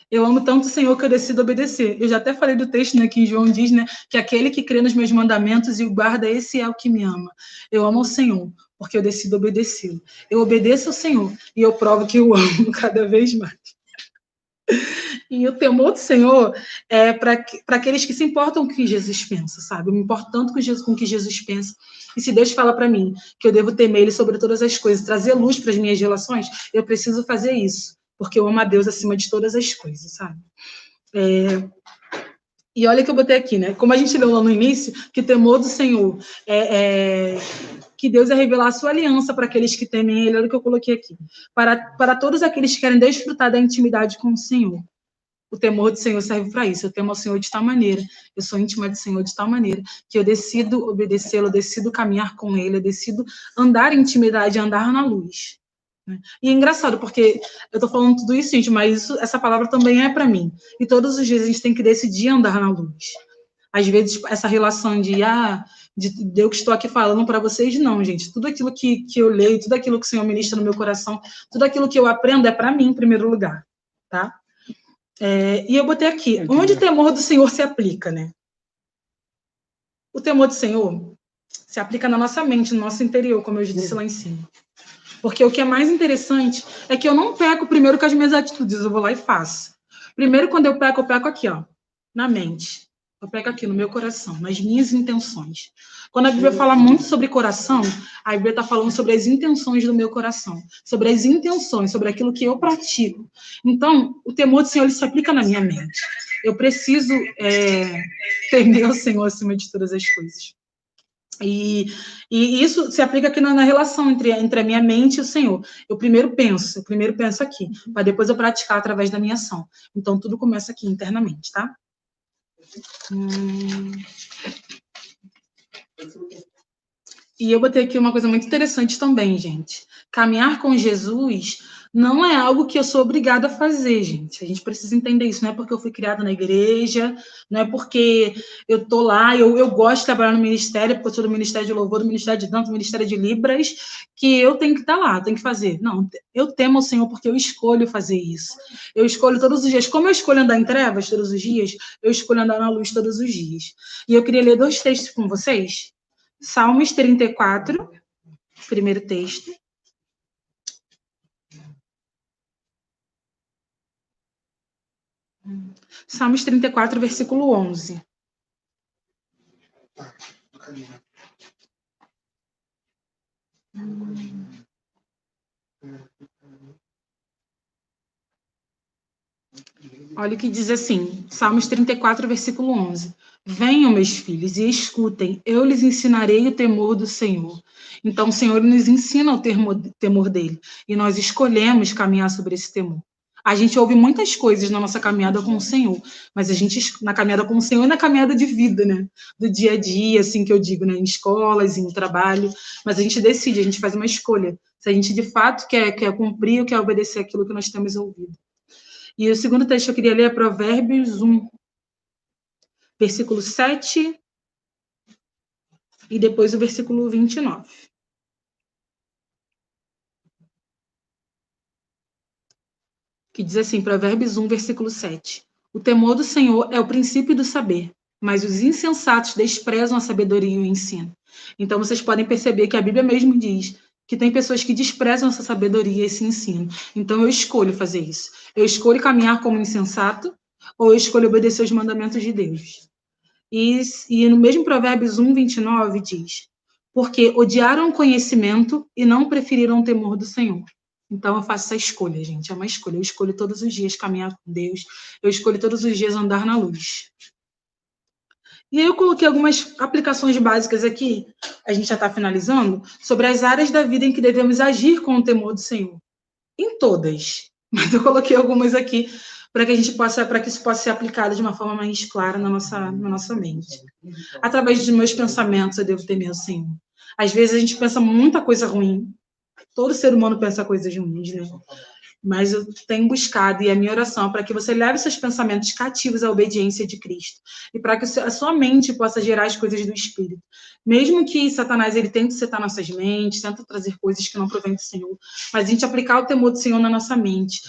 Eu amo tanto o Senhor que eu decido obedecer. Eu já até falei do texto, né, que João diz, né, que aquele que crê nos meus mandamentos e o guarda, esse é o que me ama. Eu amo o Senhor, porque eu decido obedecê-lo. Eu obedeço ao Senhor e eu provo que eu amo cada vez mais. E o temor do Senhor é para aqueles que se importam com o que Jesus pensa, sabe? Eu me importo tanto com o que Jesus pensa. E se Deus fala para mim que eu devo temer Ele sobre todas as coisas, trazer luz para as minhas relações, eu preciso fazer isso, porque eu amo a Deus acima de todas as coisas, sabe? E olha que eu botei aqui, né? Como a gente leu lá no início, que o temor do Senhor que Deus é revelar a sua aliança para aqueles que temem Ele, olha o que eu coloquei aqui. Para todos aqueles que querem desfrutar da intimidade com o Senhor. O temor do Senhor serve para isso. Eu temo ao Senhor de tal maneira, eu sou íntima do Senhor de tal maneira, que eu decido obedecê-lo, eu decido caminhar com Ele, eu decido andar em intimidade, andar na luz. E é engraçado, porque eu estou falando tudo isso, gente, mas essa palavra também é para mim. E todos os dias a gente tem que decidir andar na luz. Às vezes, essa relação de eu que estou aqui falando para vocês, não, gente. Tudo aquilo que eu leio, tudo aquilo que o Senhor ministra no meu coração, tudo aquilo que eu aprendo é para mim, em primeiro lugar, tá? E eu botei aqui, onde o temor do Senhor se aplica, né? O temor do Senhor se aplica na nossa mente, no nosso interior, como eu disse lá em cima. Porque o que é mais interessante é que eu não peco primeiro com as minhas atitudes, eu vou lá e faço. Primeiro, quando eu peco aqui, ó, na mente. Eu pego aqui no meu coração, nas minhas intenções. Quando a Bíblia fala muito sobre coração, a Bíblia está falando sobre as intenções do meu coração, sobre as intenções, sobre aquilo que eu pratico. Então, o temor do Senhor ele se aplica na minha mente. Eu preciso temer o Senhor acima de todas as coisas. E isso se aplica aqui na relação entre a minha mente e o Senhor. Eu primeiro penso aqui, para depois eu praticar através da minha ação. Então, tudo começa aqui internamente, tá? E eu botei aqui uma coisa muito interessante também, gente. Caminhar com Jesus não é algo que eu sou obrigada a fazer, gente. A gente precisa entender isso. Não é porque eu fui criada na igreja, não é porque eu tô lá, eu gosto de trabalhar no ministério, porque eu sou do Ministério de Louvor, do Ministério de Dança, do Ministério de Libras, que eu tenho que estar lá, tenho que fazer. Não, eu temo o Senhor porque eu escolho fazer isso. Eu escolho todos os dias. Como eu escolho andar em trevas todos os dias, eu escolho andar na luz todos os dias. E eu queria ler 2 textos com vocês. Salmos 34, primeiro texto. Salmos 34, versículo 11. Olha o que diz assim, Salmos 34, versículo 11. Venham, meus filhos, e escutem, eu lhes ensinarei o temor do Senhor. Então, o Senhor nos ensina o temor dele, e nós escolhemos caminhar sobre esse temor. A gente ouve muitas coisas na nossa caminhada com o Senhor, mas a gente, na caminhada com o Senhor e na caminhada de vida, né? Do dia a dia, assim que eu digo, né? Em escolas, em trabalho, mas a gente decide, a gente faz uma escolha. Se a gente, de fato, quer cumprir ou quer obedecer aquilo que nós temos ouvido. E o segundo texto que eu queria ler é Provérbios 1, versículo 7, e depois o versículo 29. Que diz assim, Provérbios 1, versículo 7. O temor do Senhor é o princípio do saber, mas os insensatos desprezam a sabedoria e o ensino. Então, vocês podem perceber que a Bíblia mesmo diz que tem pessoas que desprezam essa sabedoria e esse ensino. Então, eu escolho fazer isso. Eu escolho caminhar como insensato ou eu escolho obedecer os mandamentos de Deus. E no mesmo Provérbios 1, 29 diz, porque odiaram o conhecimento e não preferiram o temor do Senhor. Então, eu faço essa escolha, gente, é uma escolha. Eu escolho todos os dias caminhar com Deus, eu escolho todos os dias andar na luz. E aí eu coloquei algumas aplicações básicas aqui, a gente já está finalizando, sobre as áreas da vida em que devemos agir com o temor do Senhor. Em todas, mas eu coloquei algumas aqui para que isso possa ser aplicado de uma forma mais clara na nossa mente. Através dos meus pensamentos, eu devo temer o Senhor. Às vezes a gente pensa muita coisa ruim. Todo ser humano pensa coisas ruins, né? Mas eu tenho buscado, e a minha oração é para que você leve seus pensamentos cativos à obediência de Cristo. E para que a sua mente possa gerar as coisas do Espírito. Mesmo que Satanás ele tente setar nossas mentes, tenta trazer coisas que não provêm do Senhor, mas a gente aplicar o temor do Senhor na nossa mente.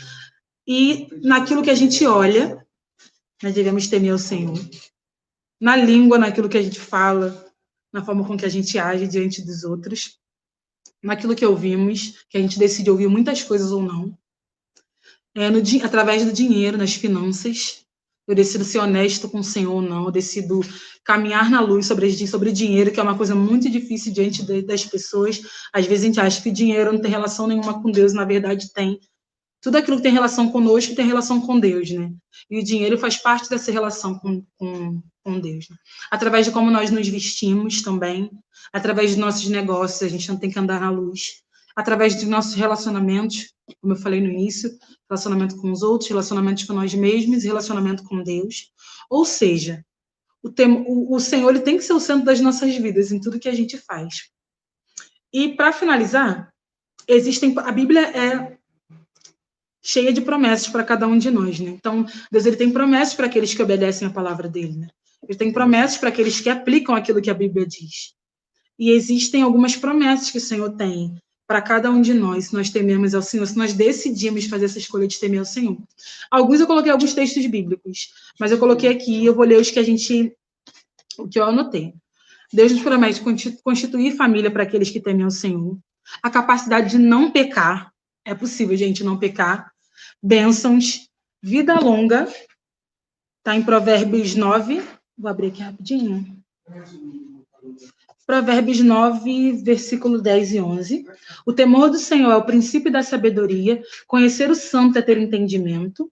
E naquilo que a gente olha, nós devemos temer o Senhor. Na língua, naquilo que a gente fala, na forma com que a gente age diante dos outros. Naquilo que ouvimos, que a gente decide ouvir muitas coisas ou não. Através do dinheiro, nas finanças. Eu decido ser honesto com o Senhor ou não. Eu decido caminhar na luz sobre dinheiro, que é uma coisa muito difícil diante das pessoas. Às vezes a gente acha que dinheiro não tem relação nenhuma com Deus, na verdade tem. Tudo aquilo que tem relação conosco tem relação com Deus, né? E o dinheiro faz parte dessa relação com Deus. Né? Através de como nós nos vestimos também, através dos nossos negócios, a gente não tem que andar na luz. Através dos nossos relacionamentos, como eu falei no início, relacionamento com os outros, relacionamentos com nós mesmos e relacionamento com Deus. Ou seja, o Senhor ele tem que ser o centro das nossas vidas, em tudo que a gente faz. E, para finalizar, a Bíblia é cheia de promessas para cada um de nós, né? Então, Deus ele tem promessas para aqueles que obedecem a palavra dele, né? Ele tem promessas para aqueles que aplicam aquilo que a Bíblia diz. E existem algumas promessas que o Senhor tem para cada um de nós, se nós tememos ao Senhor, se nós decidimos fazer essa escolha de temer ao Senhor. Eu coloquei alguns textos bíblicos, mas eu coloquei aqui, eu vou ler o que eu anotei. Deus nos promete constituir família para aqueles que temem ao Senhor. A capacidade de não pecar. É possível, gente, não pecar. Bênçãos, vida longa, está em Provérbios 9, vou abrir aqui rapidinho. Provérbios 9, versículo 10 e 11. O temor do Senhor é o princípio da sabedoria, conhecer o santo é ter entendimento,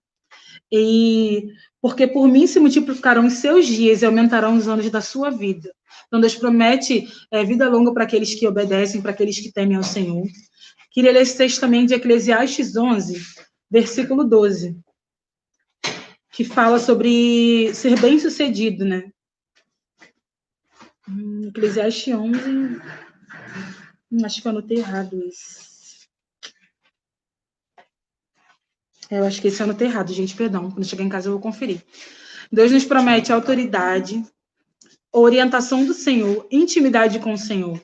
e porque por mim se multiplicarão os seus dias e aumentarão os anos da sua vida. Então, Deus promete vida longa para aqueles que obedecem, para aqueles que temem ao Senhor. Queria ler esse texto também de Eclesiastes 11, versículo 12, que fala sobre ser bem-sucedido, né? Eclesiastes 11, acho que eu anotei errado isso. Eu acho que esse eu anotei errado, gente, perdão. Quando chegar em casa eu vou conferir. Deus nos promete autoridade, orientação do Senhor, intimidade com o Senhor.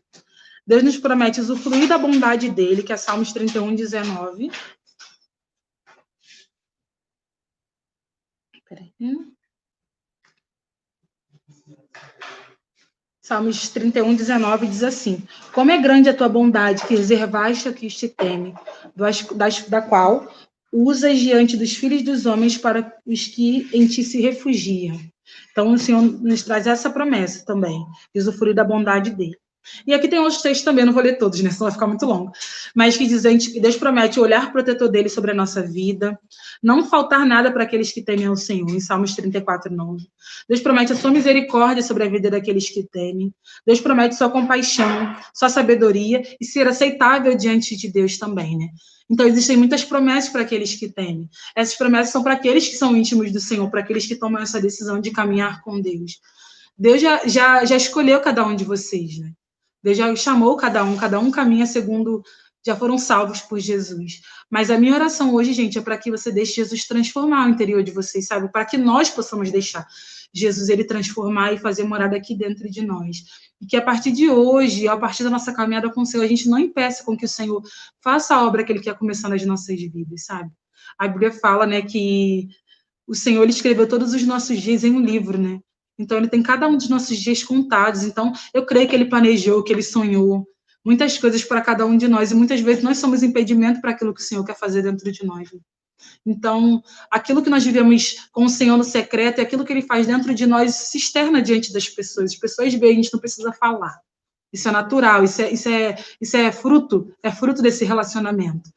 Deus nos promete usufruir da bondade dele, que é Salmos 31, 19. Peraí. Salmos 31, 19 diz assim: como é grande a tua bondade que reservaste a que te teme, da qual usas diante dos filhos dos homens para os que em ti se refugiam. Então, o Senhor nos traz essa promessa também, de usufruir da bondade dele. E aqui tem outros textos também, não vou ler todos, né? Senão vai ficar muito longo. Mas que diz que Deus promete o olhar protetor dele sobre a nossa vida, não faltar nada para aqueles que temem ao Senhor, em Salmos 34, 9. Deus promete a sua misericórdia sobre a vida daqueles que temem. Deus promete sua compaixão, sua sabedoria e ser aceitável diante de Deus também, né? Então, existem muitas promessas para aqueles que temem. Essas promessas são para aqueles que são íntimos do Senhor, para aqueles que tomam essa decisão de caminhar com Deus. Deus já escolheu cada um de vocês, né? Deus já chamou cada um caminha segundo, já foram salvos por Jesus. Mas a minha oração hoje, gente, é para que você deixe Jesus transformar o interior de vocês, sabe? Para que nós possamos deixar Jesus, ele transformar e fazer morada aqui dentro de nós. E que a partir de hoje, a partir da nossa caminhada com o Senhor, a gente não impeça com que o Senhor faça a obra que ele quer começar nas nossas vidas, sabe? A Bíblia fala, né, que o Senhor, ele escreveu todos os nossos dias em um livro, né? Então, ele tem cada um dos nossos dias contados. Então, eu creio que ele planejou, que ele sonhou muitas coisas para cada um de nós. E muitas vezes nós somos impedimento para aquilo que o Senhor quer fazer dentro de nós. Então, aquilo que nós vivemos com o Senhor no secreto e aquilo que ele faz dentro de nós se externa diante das pessoas. As pessoas veem, a gente não precisa falar. Isso é natural, isso é fruto desse relacionamento.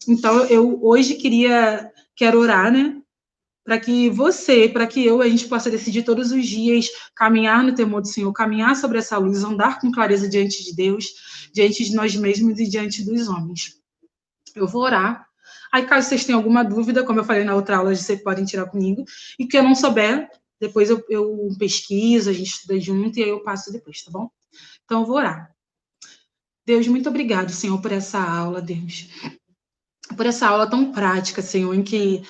Então, eu hoje quero orar, né? Para que você, para que a gente possa decidir todos os dias caminhar no temor do Senhor, caminhar sobre essa luz, andar com clareza diante de Deus, diante de nós mesmos e diante dos homens. Eu vou orar. Aí, caso vocês tenham alguma dúvida, como eu falei na outra aula, vocês podem tirar comigo. E que eu não souber, depois eu pesquiso, a gente estuda junto e aí eu passo depois, tá bom? Então, eu vou orar. Deus, muito obrigado, Senhor, por essa aula, Deus. Por essa aula tão prática, Senhor, em que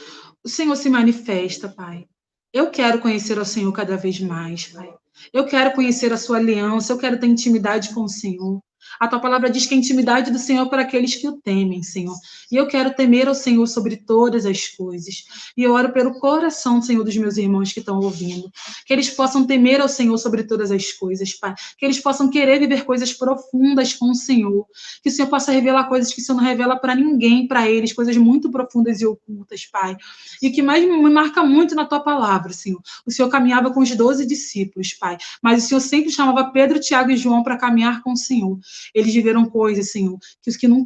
o Senhor se manifesta, Pai. Eu quero conhecer o Senhor cada vez mais, Pai. Eu quero conhecer a sua aliança, eu quero ter intimidade com o Senhor. A tua palavra diz que a intimidade do Senhor é para aqueles que o temem, Senhor. E eu quero temer ao Senhor sobre todas as coisas. E eu oro pelo coração, Senhor, dos meus irmãos que estão ouvindo. Que eles possam temer ao Senhor sobre todas as coisas, Pai. Que eles possam querer viver coisas profundas com o Senhor. Que o Senhor possa revelar coisas que o Senhor não revela para ninguém, para eles. Coisas muito profundas e ocultas, Pai. E o que mais me marca muito na tua palavra, Senhor. O Senhor caminhava com os 12 discípulos, Pai. Mas o Senhor sempre chamava Pedro, Tiago e João para caminhar com o Senhor. Eles viveram coisas, Senhor,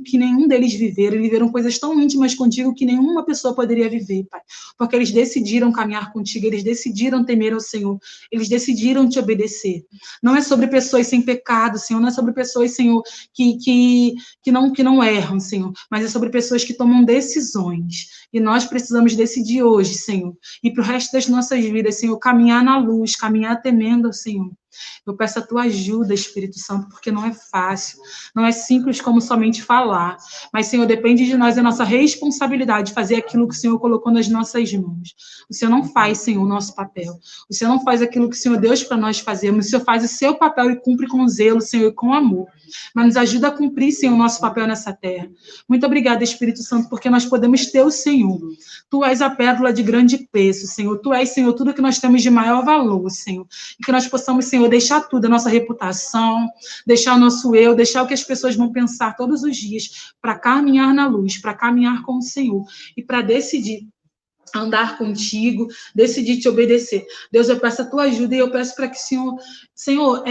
que nenhum deles viveram. Eles viveram coisas tão íntimas contigo que nenhuma pessoa poderia viver, Pai. Porque eles decidiram caminhar contigo, eles decidiram temer ao Senhor, eles decidiram te obedecer. Não é sobre pessoas sem pecado, Senhor, não é sobre pessoas, Senhor, que não erram, Senhor, mas é sobre pessoas que tomam decisões. E nós precisamos decidir hoje, Senhor, e para o resto das nossas vidas, Senhor, caminhar na luz, caminhar temendo ao Senhor. Eu peço a tua ajuda, Espírito Santo, porque não é fácil, não é simples como somente falar, mas, Senhor, depende de nós, é nossa responsabilidade fazer aquilo que o Senhor colocou nas nossas mãos. O Senhor não faz, Senhor, o nosso papel. O Senhor não faz aquilo que o Senhor deu para nós fazermos. O Senhor faz o seu papel e cumpre com zelo, Senhor, e com amor. Mas nos ajuda a cumprir, Senhor, o nosso papel nessa terra. Muito obrigada, Espírito Santo, porque nós podemos ter o Senhor. Tu és a pérola de grande peso, Senhor. Tu és, Senhor, tudo que nós temos de maior valor, Senhor. E que nós possamos, Senhor, deixar tudo, a nossa reputação, deixar o nosso eu, deixar o que as pessoas vão pensar todos os dias, para caminhar na luz, para caminhar com o Senhor e para decidir andar contigo, decidir te obedecer. Deus, eu peço a tua ajuda e eu peço para que Senhor,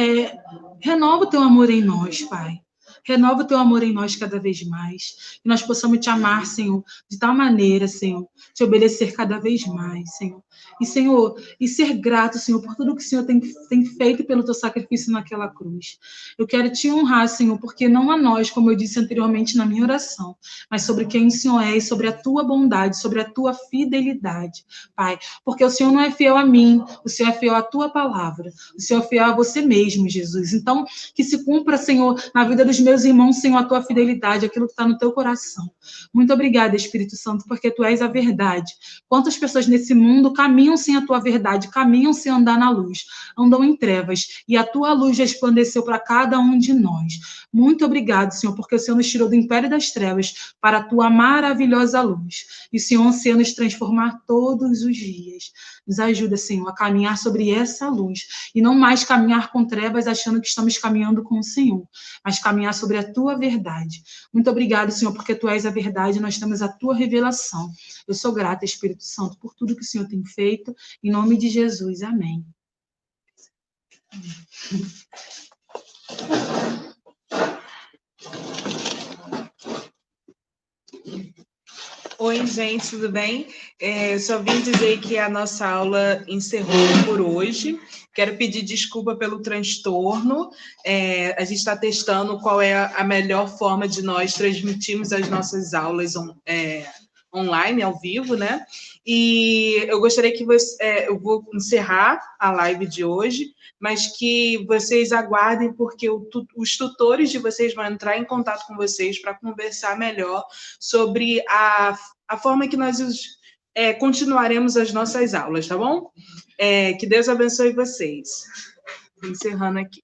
renova o teu amor em nós, Pai. Renova o teu amor em nós cada vez mais. Que nós possamos te amar, Senhor, de tal maneira, Senhor, te obedecer cada vez mais, Senhor. E, Senhor, e ser grato, Senhor, por tudo que o Senhor tem feito pelo teu sacrifício naquela cruz. Eu quero te honrar, Senhor, porque não a nós, como eu disse anteriormente na minha oração, mas sobre quem o Senhor é e sobre a tua bondade, sobre a tua fidelidade, Pai. Porque o Senhor não é fiel a mim, o Senhor é fiel à tua palavra, o Senhor é fiel a você mesmo, Jesus. Então, que se cumpra, Senhor, na vida dos meus irmãos, Senhor, a tua fidelidade, aquilo que está no teu coração. Muito obrigada, Espírito Santo, porque tu és a verdade. Quantas pessoas nesse mundo caminham sem a tua verdade, caminham sem andar na luz, andam em trevas, e a tua luz resplandeceu para cada um de nós. Muito obrigado, Senhor, porque o Senhor nos tirou do império das trevas para a tua maravilhosa luz. E o Senhor anseia nos transformar todos os dias. Nos ajuda, Senhor, a caminhar sobre essa luz e não mais caminhar com trevas achando que estamos caminhando com o Senhor, mas caminhar sobre a tua verdade. Muito obrigado, Senhor, porque tu és a verdade e nós temos a tua revelação. Eu sou grata, Espírito Santo, por tudo que o Senhor tem feito. Em nome de Jesus, amém. Oi, gente, tudo bem? Só vim dizer que a nossa aula encerrou por hoje. Quero pedir desculpa pelo transtorno. A gente está testando qual é a melhor forma de nós transmitirmos as nossas aulas online, ao vivo, né? E eu gostaria que eu vou encerrar a live de hoje, mas que vocês aguardem, porque os tutores de vocês vão entrar em contato com vocês para conversar melhor sobre a forma que nós continuaremos as nossas aulas, tá bom? Que Deus abençoe vocês. Encerrando aqui.